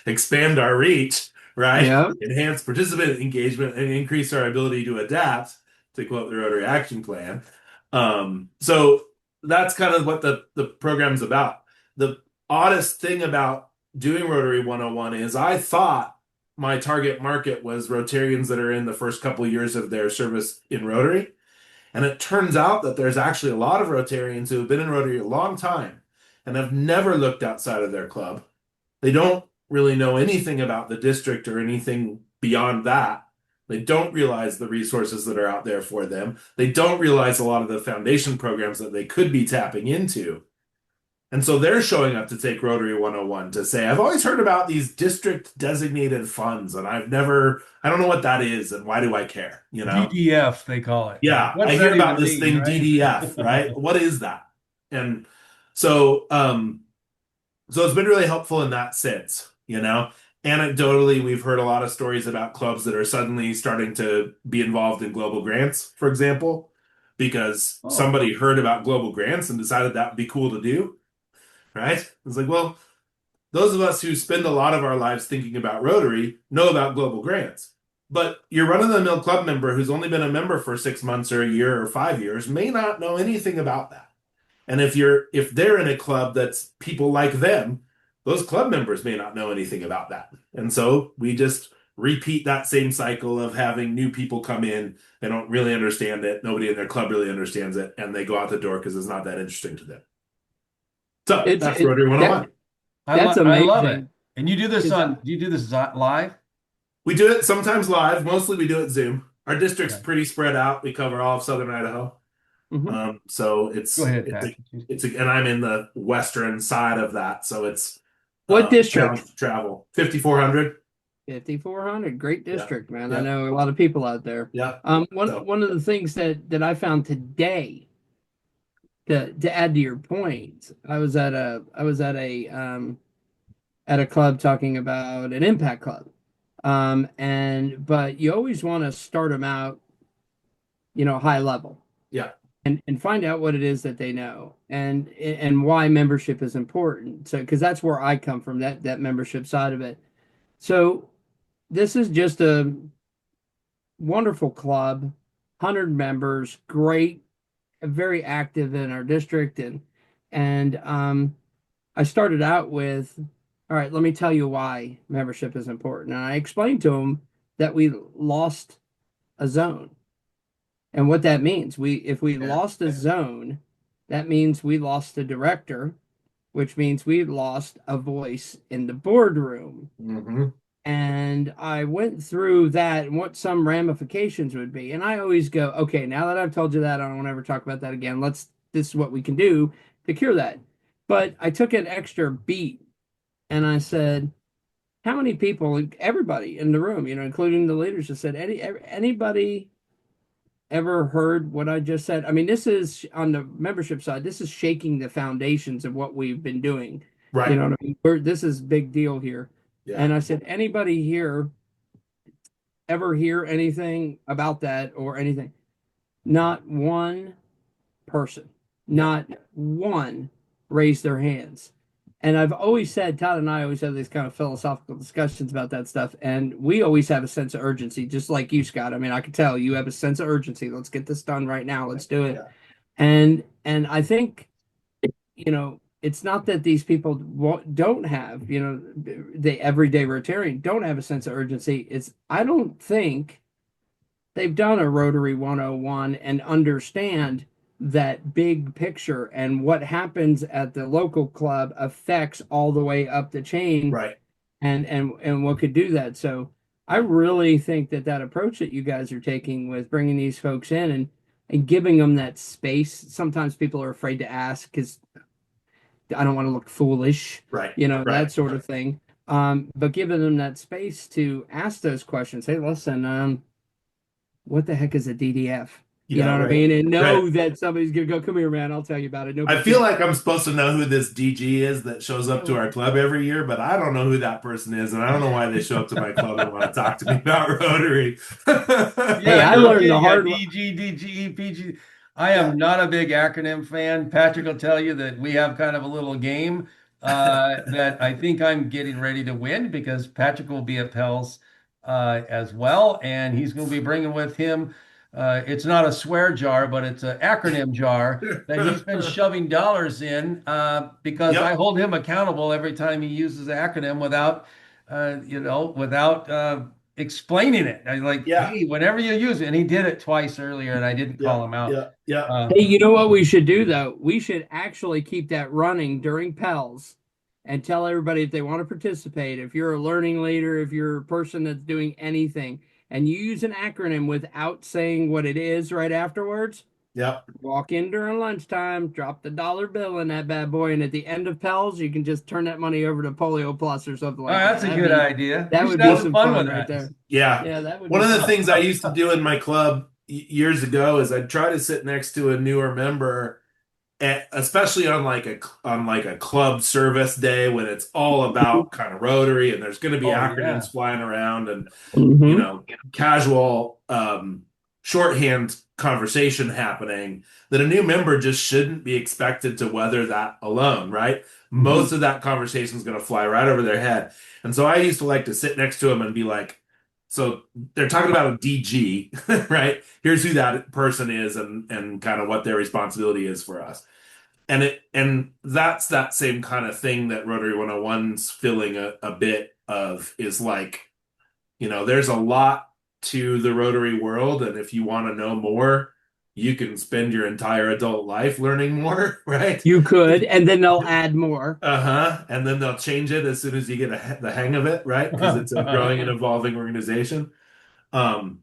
[SPEAKER 1] expand our reach, right?
[SPEAKER 3] Yep.
[SPEAKER 1] Enhance participant engagement, and increase our ability to adapt, to quote the Rotary Action Plan. So that's kind of what the program's about. The oddest thing about doing Rotary 101 is I thought my target market was Rotarians that are in the first couple of years of their service in Rotary. And it turns out that there's actually a lot of Rotarians who have been in Rotary a long time and have never looked outside of their club. They don't really know anything about the district or anything beyond that. They don't realize the resources that are out there for them. They don't realize a lot of the foundation programs that they could be tapping into. And so they're showing up to take Rotary 101 to say, I've always heard about these district designated funds, and I don't know what that is, and why do I care?
[SPEAKER 2] DDF, they call it.
[SPEAKER 1] Yeah, I
[SPEAKER 2] What's
[SPEAKER 1] hear
[SPEAKER 2] that
[SPEAKER 1] about
[SPEAKER 2] even
[SPEAKER 1] this
[SPEAKER 2] mean,
[SPEAKER 1] thing
[SPEAKER 2] right?
[SPEAKER 1] DDF, right? What is that? And so, so it's been really helpful in that sense. Anecdotally, we've heard a lot of stories about clubs that are suddenly starting to be involved in global grants, for example, because
[SPEAKER 2] Oh,
[SPEAKER 1] somebody heard about global grants and decided that would be cool to do, right? It's like, well, those of us who spend a lot of our lives thinking about Rotary know about global grants. But your run-of-the-mill club member who's only been a member for 6 months or a year or 5 years may not know anything about that. And if they're in a club that's people like them, those club members may not know anything about that. And so we just repeat that same cycle of having new people come in. They don't really understand it. Nobody in their club really understands it. And they go out the door because it's not that interesting to them. So
[SPEAKER 3] It's
[SPEAKER 1] that's
[SPEAKER 3] it
[SPEAKER 1] Rotary
[SPEAKER 3] that
[SPEAKER 1] 101.
[SPEAKER 3] That's
[SPEAKER 2] I love it.
[SPEAKER 3] amazing.
[SPEAKER 2] And you do this
[SPEAKER 3] 'Cause-
[SPEAKER 2] on, do you do this live?
[SPEAKER 1] We do it sometimes live. Mostly we do it Zoom. Our district's
[SPEAKER 2] Okay.
[SPEAKER 1] pretty spread out. We cover all of Southern Idaho.
[SPEAKER 3] Mhm.
[SPEAKER 1] So
[SPEAKER 2] Go ahead, Patrick.
[SPEAKER 1] and I'm in the western side of that, so it's
[SPEAKER 3] What
[SPEAKER 1] challenge
[SPEAKER 3] district?
[SPEAKER 1] to travel. 5,400.
[SPEAKER 3] 5400. Great
[SPEAKER 1] Yeah.
[SPEAKER 3] district, man. I
[SPEAKER 1] Yep.
[SPEAKER 3] know a lot of people out there.
[SPEAKER 1] Yep.
[SPEAKER 3] One
[SPEAKER 1] So
[SPEAKER 3] one of the things that I found today to add to your point, I was at a club talking about an impact club. And but you always want to start them out, high level
[SPEAKER 1] yeah.
[SPEAKER 3] and find out what it is that they know and why membership is important. So because that's where I come from, that membership side of it. So this is just a wonderful club, 100 members, great, very active in our district and I started out with, all right, let me tell you why membership is important. And I explained to them that we lost a zone. And what that means, if we
[SPEAKER 1] Yeah.
[SPEAKER 3] lost a zone, that means we lost a director, which means we lost a voice in the boardroom.
[SPEAKER 1] Hmm.
[SPEAKER 3] And I went through that and what some ramifications would be. And I always go, okay, now that I've told you that, I don't want to ever talk about that again. This is what we can do to cure that. But I took an extra beat and I said, how many people, everybody in the room, including the leaders, just said, anybody ever heard what I just said? I mean, this is on the membership side, this is shaking the foundations of what we've been doing. You
[SPEAKER 1] Right.
[SPEAKER 3] know what I mean? This is big deal here.
[SPEAKER 1] Yeah.
[SPEAKER 3] And I said, anybody here ever hear anything about that or anything? Not one person,
[SPEAKER 1] Yeah.
[SPEAKER 3] not one raised their hands. And I've always said, Todd and I always have these kind of philosophical discussions about that stuff. And we always have a sense of urgency, just like you, Scott. I mean, I could tell you have a sense of urgency. Let's get this done right now. Let's do it.
[SPEAKER 1] Yeah.
[SPEAKER 3] And I think, it's not that these people don't have, the everyday Rotarian don't have a sense of urgency. It's, I don't think they've done a Rotary 101 and understand that big picture and what happens at the local club affects all the way up the chain
[SPEAKER 1] Right.
[SPEAKER 3] and what could do that. So I really think that approach that you guys are taking with bringing these folks in and giving them that space. Sometimes people are afraid to ask because I don't want to look foolish,
[SPEAKER 1] Right.
[SPEAKER 3] that sort of thing. But giving them that space to ask those questions. Hey, listen, what the heck is a DDF? You
[SPEAKER 1] Yeah.
[SPEAKER 3] know what I
[SPEAKER 1] Right.
[SPEAKER 3] mean? And know
[SPEAKER 1] Right.
[SPEAKER 3] that somebody's gonna go, come here, man, I'll tell you about it. No
[SPEAKER 1] I
[SPEAKER 3] big
[SPEAKER 1] feel
[SPEAKER 3] deal.
[SPEAKER 1] like I'm supposed to know who this DG is that shows up to our club every year, but I don't know who that person is, and I don't know why they show up to my club and want to talk to me about Rotary.
[SPEAKER 3] Hey,
[SPEAKER 2] Yeah,
[SPEAKER 3] I
[SPEAKER 2] no
[SPEAKER 3] learned the
[SPEAKER 2] kidding. Yeah,
[SPEAKER 3] hard way.
[SPEAKER 2] DG, DGE, PG. I
[SPEAKER 1] Yeah.
[SPEAKER 2] am not a big acronym fan. Patrick will tell you that we have kind of a little game that I think I'm getting ready to win because Patrick will be at Pels as well, and he's going to be bringing with him. It's not a swear jar, but it's an acronym jar that he's been shoving dollars in because I
[SPEAKER 1] Yep.
[SPEAKER 2] hold him accountable every time he uses an acronym without explaining it. I like,
[SPEAKER 1] Yeah.
[SPEAKER 2] hey, whenever you use it, and he did it twice earlier, and I didn't
[SPEAKER 1] Yeah.
[SPEAKER 2] call him out.
[SPEAKER 1] Yeah. Yeah.
[SPEAKER 3] Hey,
[SPEAKER 2] Um,
[SPEAKER 3] you know what we should do though? We should actually keep that running during Pels and tell everybody if they want to participate, if you're a learning leader, if you're a person that's doing anything, and you use an acronym without saying what it is right afterwards,
[SPEAKER 1] Yep.
[SPEAKER 3] walk in during lunchtime, drop the dollar bill in that bad boy, and at the end of Pels, you can just turn that money over to Polio Plus or something
[SPEAKER 2] oh,
[SPEAKER 3] like that.
[SPEAKER 2] that's a good idea.
[SPEAKER 3] That
[SPEAKER 2] We
[SPEAKER 3] would
[SPEAKER 2] should
[SPEAKER 3] be
[SPEAKER 2] have some
[SPEAKER 3] some
[SPEAKER 2] fun
[SPEAKER 3] fun
[SPEAKER 2] with
[SPEAKER 3] right
[SPEAKER 2] that.
[SPEAKER 3] there.
[SPEAKER 1] Yeah.
[SPEAKER 3] Yeah, that would
[SPEAKER 1] One
[SPEAKER 3] be
[SPEAKER 1] of the
[SPEAKER 3] fun.
[SPEAKER 1] things I used to do in my club years ago is I'd try to sit next to a newer member, especially on like a club service day when it's all about kind of Rotary and there's going to be
[SPEAKER 2] Oh yeah.
[SPEAKER 1] acronyms flying around and
[SPEAKER 3] Mhm.
[SPEAKER 1] casual shorthand conversation happening that a new member just shouldn't be expected to weather that alone, right? Most of that conversation is going to fly right over their head. And so I used to like to sit next to them and be like, so they're talking about a DG, right? Here's who that person is and kind of what their responsibility is for us. And that's that same kind of thing that Rotary 101's filling a bit of is like, there's a lot to the Rotary world, and if you want to know more, you can spend your entire adult life learning more, right?
[SPEAKER 3] You could, and then they'll add more.
[SPEAKER 1] Uh-huh. And then they'll change it as soon as you get the hang of it, right? Because it's a growing and evolving organization. Um,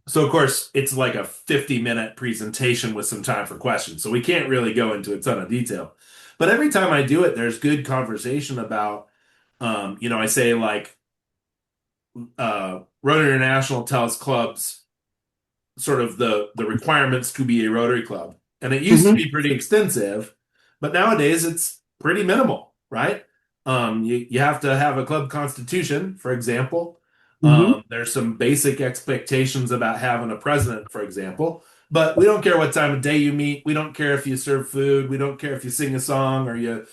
[SPEAKER 1] so of course it's like a 50-minute presentation with some time for questions. So we can't really go into a ton of detail. But every time I do it, there's good conversation about, I say like, Rotary International tells clubs sort of the requirements to be a Rotary club. And it used to be pretty extensive, but nowadays it's pretty minimal, right? You have to have a club constitution, for example. There's some basic expectations about having a president, for example, but we don't care what time of day you meet. We don't care if you serve food. We don't care if you sing a song or you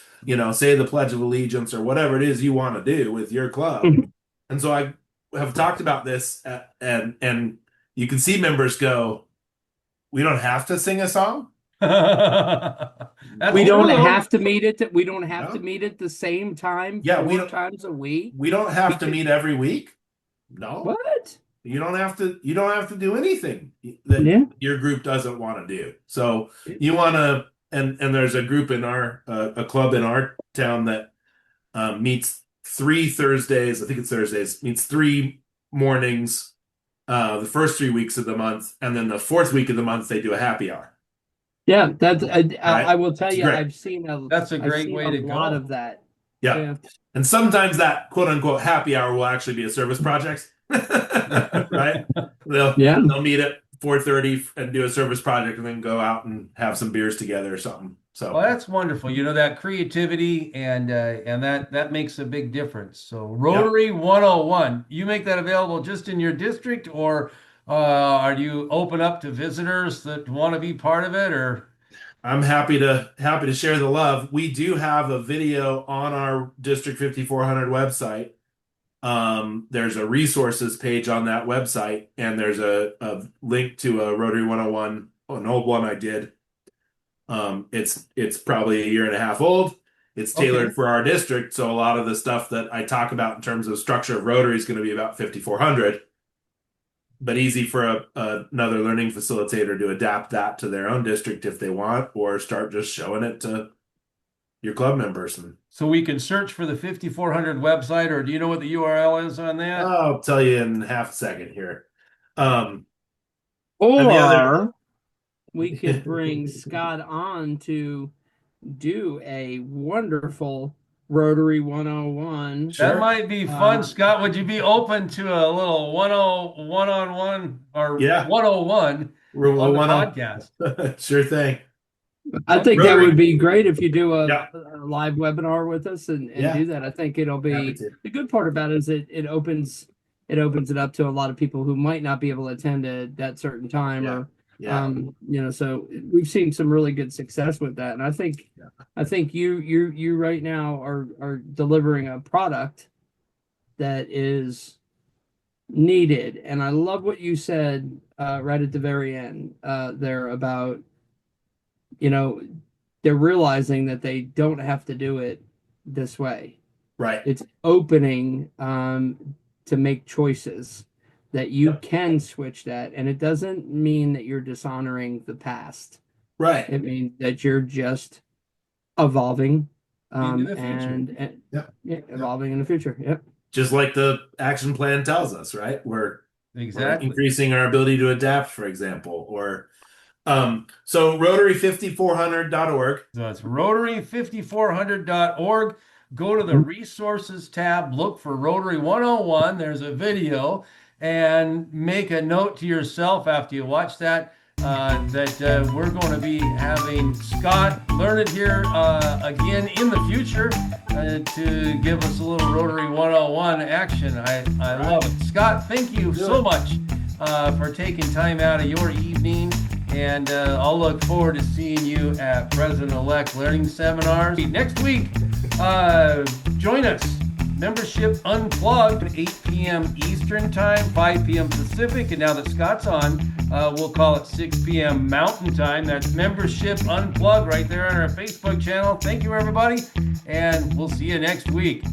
[SPEAKER 1] say the Pledge of Allegiance or whatever it is you want to do with your club. And so I have talked about this and you can see members go, we don't have to sing a song.
[SPEAKER 3] We don't have to meet it. We don't have to meet at the same time.
[SPEAKER 1] Yeah,
[SPEAKER 3] 4 times a week.
[SPEAKER 1] We don't have to meet every week. No.
[SPEAKER 3] What?
[SPEAKER 1] You don't have to. You don't have to do anything that your group doesn't want to do. So you want to, and there's a group in a club in our town that meets 3 Thursdays. I think it's Thursdays. Meets 3 mornings. The first 3 weeks of the month, and then the 4th week of the month they do a happy hour.
[SPEAKER 3] Yeah, that's. I will tell you,
[SPEAKER 1] great.
[SPEAKER 3] I've seen
[SPEAKER 2] That's a great way to go.
[SPEAKER 3] A lot of that.
[SPEAKER 1] Yeah. And sometimes that quote unquote happy hour will actually be a service project, right? They'll meet at 4:30 and do a service project, and then go out and have some beers together or something. So
[SPEAKER 2] well, that's wonderful. That creativity and that makes a big difference. So Rotary 101, you make that available just in your district, or are you open up to visitors that want to be part of it? Or
[SPEAKER 1] I'm happy to share the love. We do have a video on our District 5400 website. There's a resources page on that website, and there's a link to a Rotary 101, an old one I did. It's probably a year and a half old. It's tailored for our district, so a lot of the stuff that I talk about in terms of structure of Rotary is going to be about 5400, but easy for another learning facilitator to adapt that to their own district if they want, or start just showing it to your club members.
[SPEAKER 2] So we can search for the 5400 website, or do you know what the URL is on that?
[SPEAKER 1] I'll tell you in half a second here.
[SPEAKER 3] We could bring Scott on to do a wonderful Rotary 101.
[SPEAKER 2] That might be fun. Scott, would you be open to a little 101 or 101 on the podcast?
[SPEAKER 1] Sure thing.
[SPEAKER 3] I think that would be great if you do a live webinar with us and do that. I think it'll be the good part about it is it opens it up to a lot of people who might not be able to attend at that certain time so we've seen some really good success with that. And I think you right now are delivering a product that is needed. And I love what you said right at the very end there about, they're realizing that they don't have to do it this way.
[SPEAKER 1] Right.
[SPEAKER 3] It's opening to make choices that you can switch that. And it doesn't mean that you're dishonoring the past.
[SPEAKER 1] Right.
[SPEAKER 3] It means that you're just evolving
[SPEAKER 2] evolving
[SPEAKER 3] in the future. Yep.
[SPEAKER 1] Just like the action plan tells us, right? We're
[SPEAKER 2] exactly
[SPEAKER 1] increasing our ability to adapt, for example, or so Rotary5400.org.
[SPEAKER 2] So it's Rotary5400.org. Go to the resources tab, look for Rotary 101. There's a video, and make a note to yourself after you watch that that we're going to be having Scott learn it here again in the future to give us a little Rotary 101 action. I love it. Scott, thank you so much for taking time out of your evening. And I'll look forward to seeing you at President-elect Learning Seminars. Next week, join us. Membership Unplugged, 8 p.m. Eastern Time, 5 p.m. Pacific. And now that Scott's on, we'll call it 6 p.m. Mountain Time. That's Membership Unplugged right there on our Facebook channel. Thank you, everybody. And we'll see you next week.